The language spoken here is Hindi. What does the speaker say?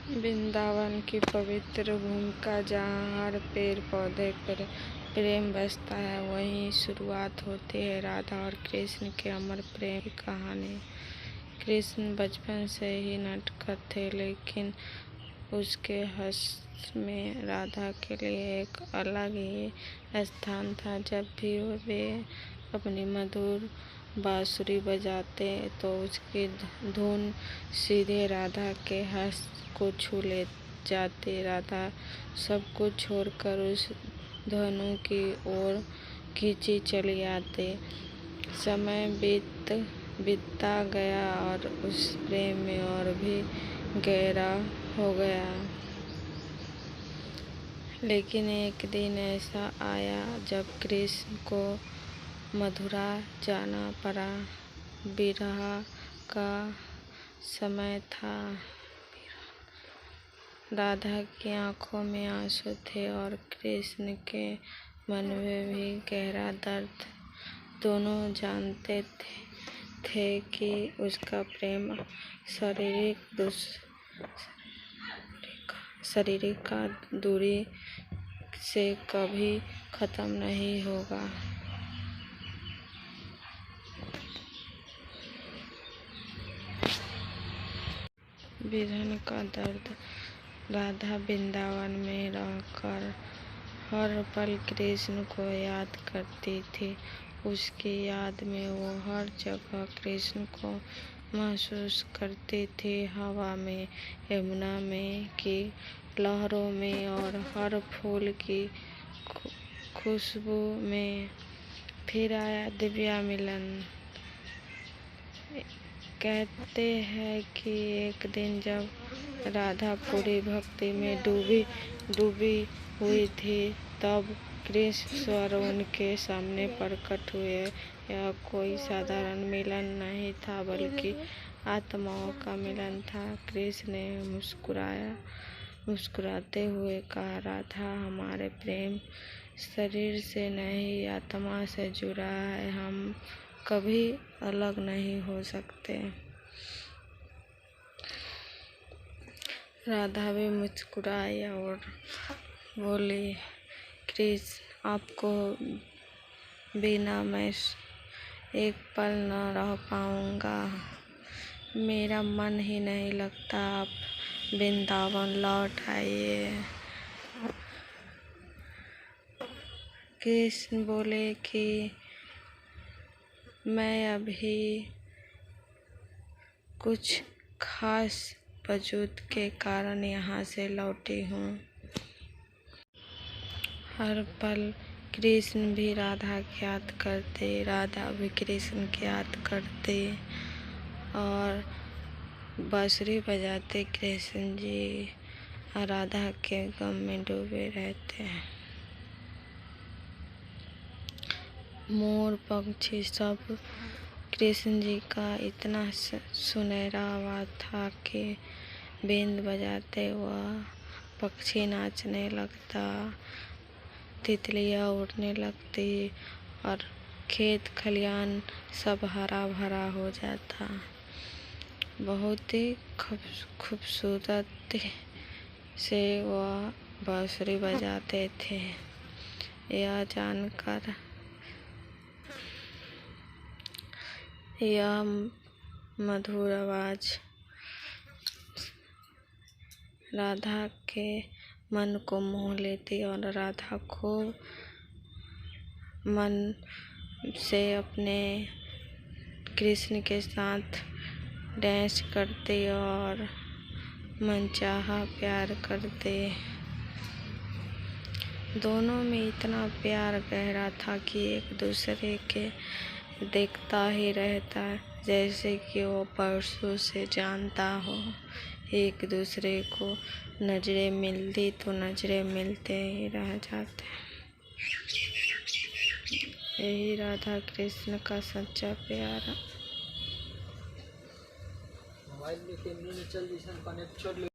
वृंदावन की पवित्र भूमिका जहाँ हर पेड़ पौधे पर प्रेम बसता है, वहीं शुरुआत होती है राधा और कृष्ण के अमर प्रेम की कहानी। कृष्ण बचपन से ही नटखट थे, लेकिन उसके हृदय में राधा के लिए एक अलग ही स्थान था। जब भी वे अपनी मधुर बांसुरी बजाते तो उसकी धुन सीधे राधा के हृदय को छू ले जाती। राधा सब कुछ छोड़कर उस धनु की ओर खींची चली आती। समय बीतता गया और उस प्रेम में और भी गहरा हो गया। लेकिन एक दिन ऐसा आया जब कृष्ण को मथुरा जाना पड़ा। विरह का समय था। राधा की आंखों में आंसू थे और कृष्ण के मन में भी गहरा दर्द। दोनों जानते थे कि उसका प्रेम शारीरिक दूरी से कभी खत्म नहीं होगा। विरह का दर्द। राधा वृंदावन में रहकर हर पल कृष्ण को याद करती थी। उसकी याद में वो हर जगह कृष्ण को महसूस करती थी। हवा में, यमुना में की लहरों में और हर फूल की खुशबू में। फिर आया दिव्या मिलन। कहते हैं कि एक दिन जब राधा पूरी भक्ति में डूबी हुई थी, तब कृष्ण स्वयं उनके सामने प्रकट हुए। यह कोई साधारण मिलन नहीं था, बल्कि आत्माओं का मिलन था। कृष्ण ने मुस्कुराते हुए कहा, राधा, हमारे प्रेम शरीर से नहीं, आत्मा से जुड़ा है। हम कभी अलग नहीं हो सकते। राधा भी मुस्कुराई और बोली, कृष्ण, आपको बिना मैं एक पल न रह पाऊंगा। मेरा मन ही नहीं लगता। आप वृंदावन लौट आइए। कृष्ण बोले कि मैं अभी कुछ खास वजूद के कारण यहाँ से लौटी हूँ। हर पल कृष्ण भी राधा की याद करते, राधा भी कृष्ण की याद करते और बांसुरी बजाते कृष्ण जी और राधा के गम में डूबे रहते हैं। मोर पंछी सब कृष्ण जी का इतना सुनहरा आवाज था कि बीन बजाते वह पक्षी नाचने लगता, तितलियाँ उड़ने लगती और खेत खलियान सब हरा भरा हो जाता। बहुत ही खूबसूरत से वह बांसुरी बजाते थे। यह जानकर यह मधुर आवाज राधा के मन को मोह लेती और राधा खूब मन से अपने कृष्ण के साथ डांस करते और मनचाहा प्यार करते। दोनों में इतना प्यार गहरा था कि एक दूसरे के देखता ही रहता, जैसे कि वो परसों से जानता हो। एक दूसरे को नजरें मिलती तो नजरें मिलते ही रह जाते। यही राधा कृष्ण का सच्चा प्यार।